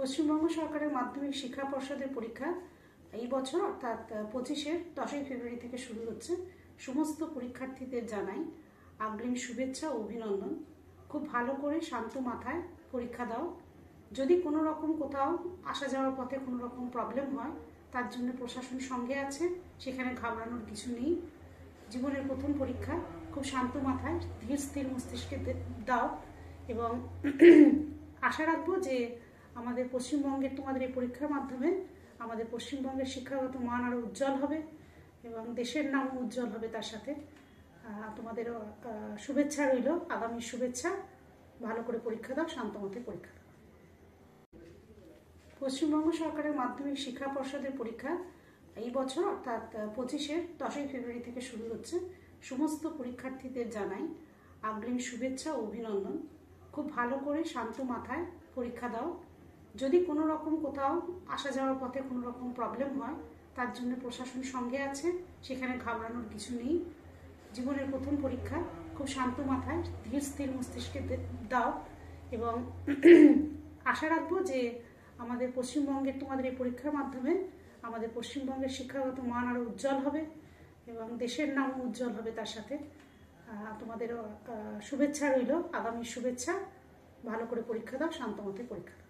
পশ্চিমবঙ্গ সরকারের মাধ্যমিক শিক্ষা পর্ষদের পরীক্ষা এই বছর অর্থাৎ 25-এর 10ই ফেব্রুয়ারি থেকে শুরু হচ্ছে। সমস্ত পরীক্ষার্থীদের জানাই অগ্রিম শুভেচ্ছা ও অভিনন্দন। খুব ভালো করে শান্ত মাথায় পরীক্ষা দাও। যদি কোনো রকম কোথাও আসা যাওয়ার পথে কোনো রকম প্রবলেম হয়, তার জন্য প্রশাসন সঙ্গে আছে, সেখানে ঘাবড়ানোর কিছু নেই। জীবনের প্রথম পরীক্ষা, খুব শান্ত মাথায় ধীর স্থির মস্তিষ্কে দাও এবং আশা রাখবো যে আমাদের পশ্চিমবঙ্গের তোমাদের এই পরীক্ষার মাধ্যমে আমাদের পশ্চিমবঙ্গের শিক্ষাগত মান আরও উজ্জ্বল হবে এবং দেশের নামও উজ্জ্বল হবে। তার সাথে তোমাদের শুভেচ্ছা রইল, আগামী শুভেচ্ছা। ভালো করে পরীক্ষা দাও, শান্ত মতে পরীক্ষা দাও। পশ্চিমবঙ্গ সরকারের মাধ্যমিক শিক্ষা পর্ষদের পরীক্ষা এই বছর অর্থাৎ 25-এর 10ই ফেব্রুয়ারি থেকে শুরু হচ্ছে। সমস্ত পরীক্ষার্থীদের জানাই অগ্রিম শুভেচ্ছা ও অভিনন্দন। খুব ভালো করে শান্ত মাথায় পরীক্ষা দাও। যদি কোনো রকম কোথাও আসা যাওয়ার পথে কোনো রকম প্রবলেম হয়, তার জন্য প্রশাসন সঙ্গে আছে, সেখানে ঘাবড়ানোর কিছু নেই। জীবনের প্রথম পরীক্ষা, খুব শান্ত মাথায় ধীর স্থির মস্তিষ্কে দাও এবং আশা রাখবো যে আমাদের পশ্চিমবঙ্গের তোমাদের এই পরীক্ষার মাধ্যমে আমাদের পশ্চিমবঙ্গের শিক্ষাগত মান আরও উজ্জ্বল হবে এবং দেশের নামও উজ্জ্বল হবে। তার সাথে তোমাদের শুভেচ্ছা রইল, আগামী শুভেচ্ছা। ভালো করে পরীক্ষা দাও, শান্ত মতে পরীক্ষা দাও।